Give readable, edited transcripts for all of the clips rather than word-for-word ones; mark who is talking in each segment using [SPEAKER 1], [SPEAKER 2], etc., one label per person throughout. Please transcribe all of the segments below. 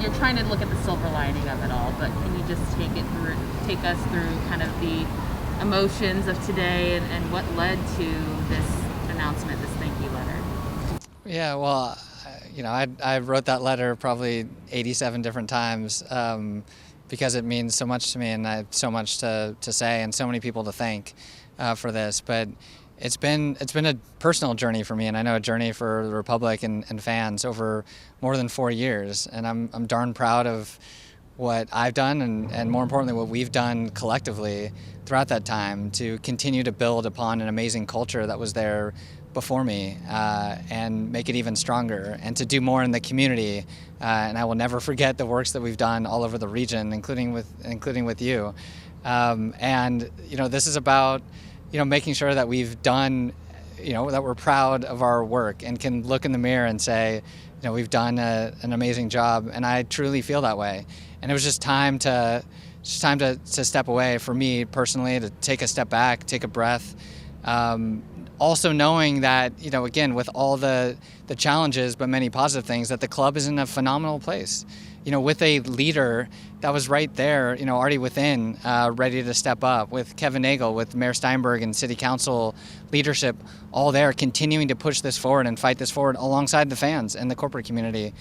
[SPEAKER 1] you're trying to look at the silver lining of it all, but can you just take us through kind of the emotions of today and what led to this announcement, this thank you letter?
[SPEAKER 2] Yeah, well, I wrote that letter probably 87 different times because it means so much to me, and I have so much to say and so many people to thank for this. But it's been a personal journey for me, and I know a journey for the Republic and fans over more than 4 years. And I'm darn proud of what I've done and more importantly what we've done collectively throughout that time to continue to build upon an amazing culture that was there before me and make it even stronger, and to do more in the community. And I will never forget the works that we've done all over the region, including with you. And this is about making sure that we've done, that we're proud of our work and can look in the mirror and say, we've done an amazing job. And I truly feel that way. And it was just time to step away for me personally, to take a step back, take a breath. Also knowing that, again, with all the challenges, but many positive things, that the club is in a phenomenal place. With a leader that was right there, already within, ready to step up, with Kevin Nagel, with Mayor Steinberg and City Council leadership, all there, continuing to push this forward and fight this forward alongside the fans and the corporate community.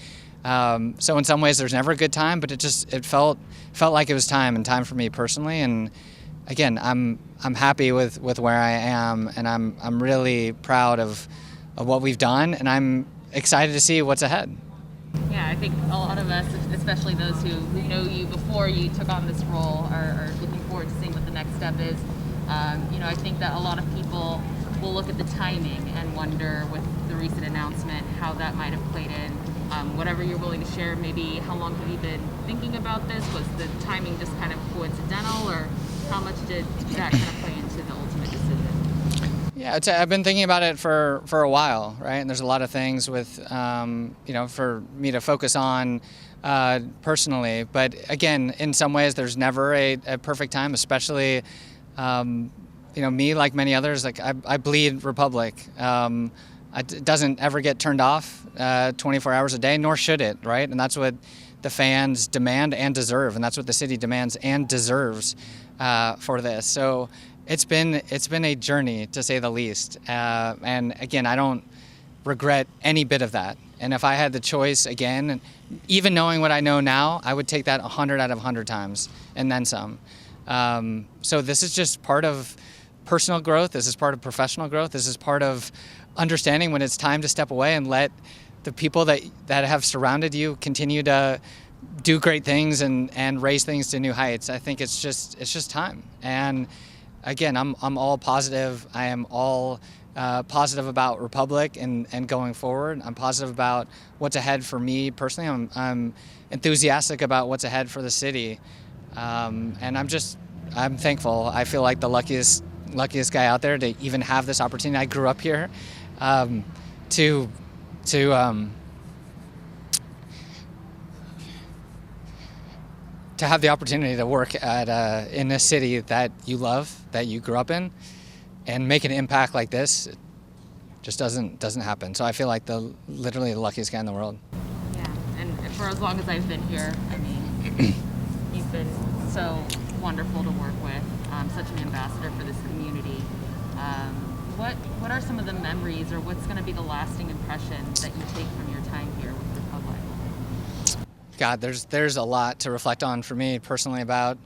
[SPEAKER 2] So in some ways, there's never a good time, but it felt like it was time for me personally. And again, I'm happy with where I am, and I'm really proud of what we've done, and I'm excited to see what's ahead.
[SPEAKER 1] Yeah, I think a lot of us, especially those who know you before you took on this role, are looking forward to seeing what the next step is. I think that a lot of people will look at the timing and wonder, with the recent announcement, how that might have played in. Whatever you're willing to share, maybe how long have you been thinking about this? Was the timing just kind of coincidental, or how much did that kind of play into the ultimate decision?
[SPEAKER 2] Yeah, I've been thinking about it for a while, right? And there's a lot of things with, for me to focus on personally. But again, in some ways, there's never a perfect time, especially, me, like many others, like I bleed Republic. It doesn't ever get turned off 24 hours a day, nor should it, right? And that's what the fans demand and deserve, and that's what the city demands and deserves for this. So it's been a journey, to say the least. And again, I don't regret any bit of that. And if I had the choice again, even knowing what I know now, I would take that 100 out of 100 times and then some. So this is just part of personal growth. This is part of professional growth. This is part of understanding when it's time to step away and let the people that have surrounded you continue to do great things and raise things to new heights. I think it's just time. And again, I'm all positive. I am all positive about Republic and going forward. I'm positive about what's ahead for me personally. I'm enthusiastic about what's ahead for the city. And I'm thankful. I feel like the luckiest guy out there to even have this opportunity. I grew up here. To have the opportunity to work in a city that you love, that you grew up in, and make an impact like this, it just doesn't happen. So I feel like literally the luckiest guy in the world.
[SPEAKER 1] Yeah, and for as long as I've been here, I mean, you've been so wonderful to work with, such an ambassador for this community. What are some of the memories, or what's going to be the lasting impression that you take from your time here with the Republic?
[SPEAKER 2] God, there's a lot to reflect on for me personally about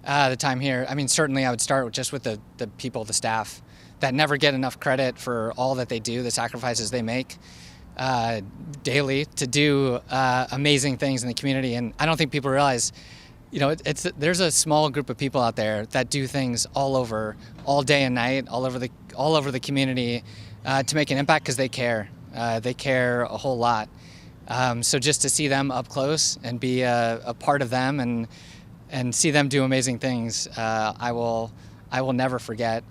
[SPEAKER 2] the time here. I mean, certainly I would start just with the people, the staff, that never get enough credit for all that they do, the sacrifices they make daily to do amazing things in the community. And I don't think people realize, there's a small group of people out there that do things all day and night, all over the community to make an impact because they care. They care a whole lot. So just to see them up close and be a part of them and see them do amazing things, I will never forget.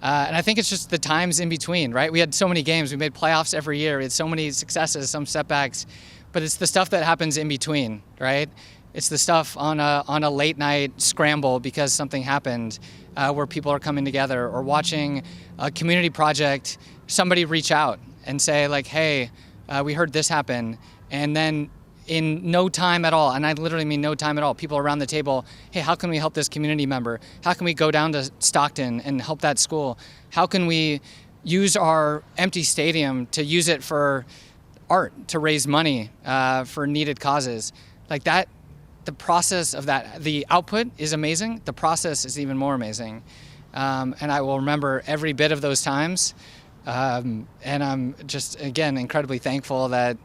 [SPEAKER 2] And I think it's just the times in between, right? We had so many games. We made playoffs every year. We had so many successes, some setbacks, but it's the stuff that happens in between, right? It's the stuff on a late night scramble because something happened, where people are coming together, or watching a community project, somebody reach out and say like, hey, we heard this happen. And then, in no time at all, and I literally mean no time at all, people around the table, hey, how can we help this community member? How can we go down to Stockton and help that school? How can we use our empty stadium to use it for art, to raise money for needed causes? Like that, the process of that, the output is amazing, the process is even more amazing. And I will remember every bit of those times. And I'm just, again, incredibly thankful that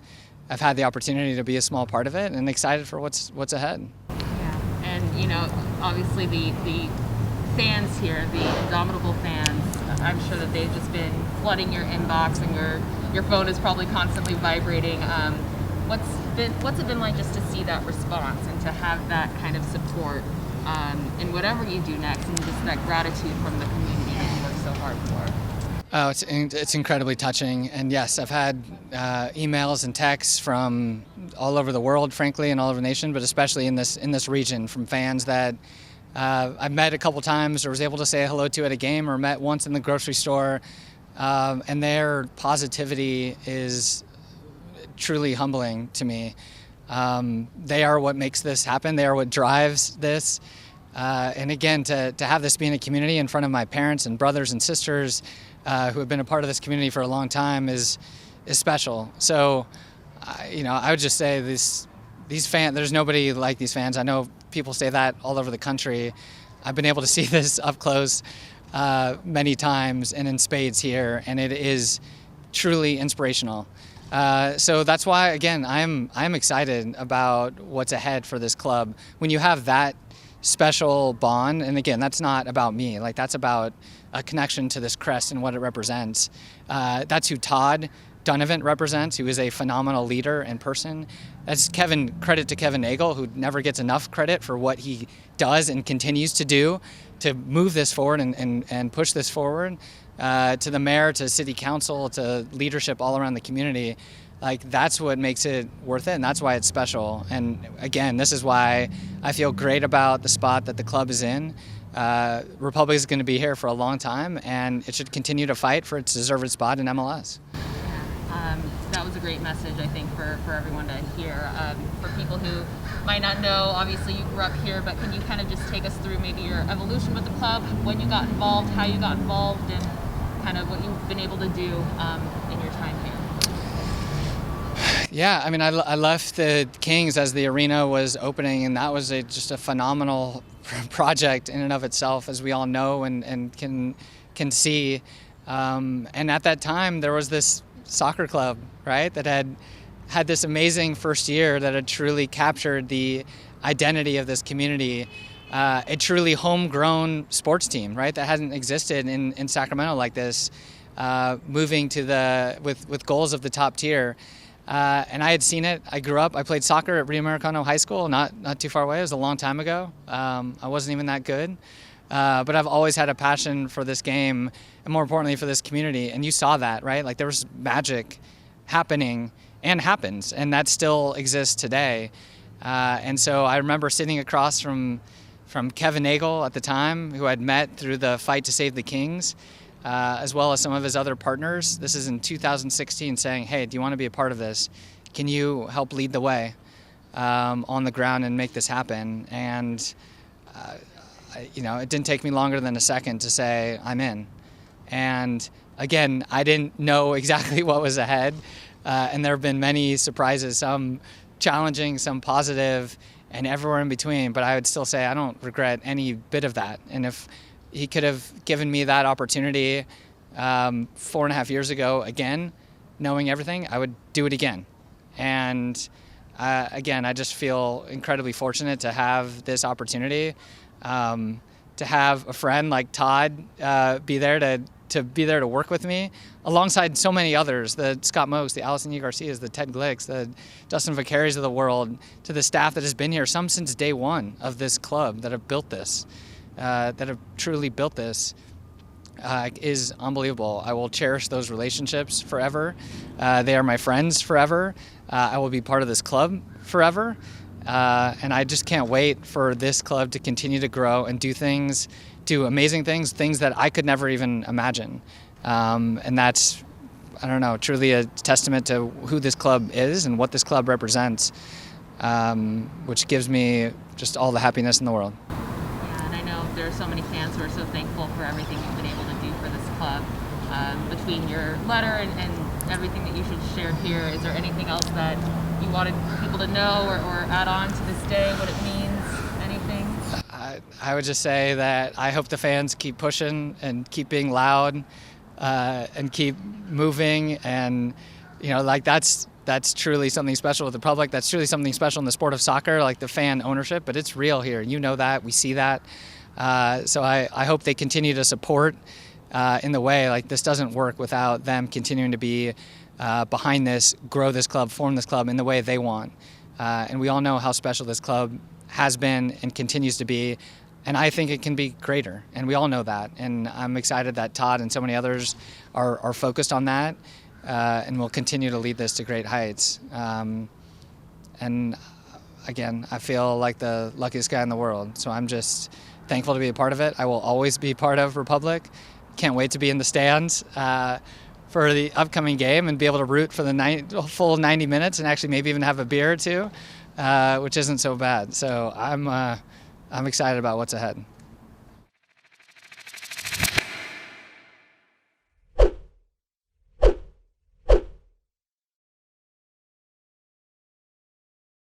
[SPEAKER 2] I've had the opportunity to be a small part of it and excited for what's ahead.
[SPEAKER 1] Yeah, and you know, obviously the fans here, the indomitable fans, I'm sure that they've just been flooding your inbox, and your phone is probably constantly vibrating. What's it been like just to see that response and to have that kind of support in whatever you do next, and just that gratitude from the community that you work so hard for?
[SPEAKER 2] Oh, it's incredibly touching, and yes, I've had emails and texts from all over the world, frankly, and all over the nation, but especially in this region, from fans that I've met a couple times or was able to say hello to at a game, or met once in the grocery store, and their positivity is truly humbling to me. They are what makes this happen. They are what drives this. And again, to have this be in a community in front of my parents and brothers and sisters who have been a part of this community for a long time is special. So, I would just say these fans, there's nobody like these fans. I know people say that all over the country. I've been able to see this up close many times and in spades here, and it is truly inspirational. So that's why, again, I'm excited about what's ahead for this club. When you have that special bond, and again, that's not about me, like that's about a connection to this crest and what it represents. That's who Todd Donovan represents, who is a phenomenal leader and person. That's credit to Kevin Nagel, who never gets enough credit for what he does and continues to do to move this forward and push this forward. To the mayor, to city council, to leadership all around the community. Like, that's what makes it worth it, and that's why it's special. And again, this is why I feel great about the spot that the club is in. Republic is going to be here for a long time, and it should continue to fight for its deserved spot in MLS.
[SPEAKER 1] That was a great message, I think, for everyone to hear. For people who might not know, obviously you grew up here, but can you kind of just take us through maybe your evolution with the club, when you got involved, how you got involved, and kind of what you've been able to do in your time here?
[SPEAKER 2] Yeah, I mean, I left the Kings as the arena was opening, and that was just a phenomenal project in and of itself, as we all know and can see. And at that time, there was this soccer club, right, that had this amazing first year that had truly captured the identity of this community. A truly homegrown sports team, right, that hadn't existed in Sacramento like this, moving to with goals of the top tier. And I had seen it. I grew up, I played soccer at Rio Americano High School, not too far away. It was a long time ago. I wasn't even that good. But I've always had a passion for this game, and more importantly for this community. And you saw that, right? Like, there was magic happening and happens, and that still exists today. And so I remember sitting across from Kevin Nagel at the time, who I'd met through the fight to save the Kings, as well as some of his other partners. This is in 2016, saying, hey, do you want to be a part of this? Can you help lead the way on the ground and make this happen? And it didn't take me longer than a second to say, I'm in. And again, I didn't know exactly what was ahead. And there have been many surprises, some challenging, some positive, and everywhere in between. But I would still say I don't regret any bit of that. And if he could have given me that opportunity 4.5 years ago, again, knowing everything, I would do it again. And again, I just feel incredibly fortunate to have this opportunity. To have a friend like Todd be there to work with me, alongside so many others, the Scott Mokes, the Allison E. Garcias, the Ted Glicks, the Justin Vacaris of the world, to the staff that has been here, some since day one of this club, that have built this, that have truly built this, is unbelievable. I will cherish those relationships forever. They are my friends forever. I will be part of this club forever. And I just can't wait for this club to continue to grow and do amazing things that I could never even imagine. And that's, I don't know, truly a testament to who this club is and what this club represents. which gives me just all the happiness in the world.
[SPEAKER 1] Yeah, and I know there are so many fans who are so thankful for everything you've been able to do for this club. Between your letter and everything that you should share here, is there anything else that you wanted people to know or add on to this day, what it means, anything?
[SPEAKER 2] I would just say that I hope the fans keep pushing and keep being loud and keep moving, and like that's truly something special with the public. That's truly something special in the sport of soccer, like the fan ownership, but it's real here. That, we see that. So I hope they continue to support in the way. Like, this doesn't work without them continuing to be behind this, grow this club, form this club in the way they want. And we all know how special this club has been and continues to be, and I think it can be greater, and we all know that. And I'm excited that Todd and so many others are focused on that, and will continue to lead this to great heights. And again, I feel like the luckiest guy in the world, so I'm just thankful to be a part of it. I will always be part of Republic. Can't wait to be in the stands for the upcoming game and be able to root for the full 90 minutes and actually maybe even have a beer or two, which isn't so bad. So I'm excited about what's ahead.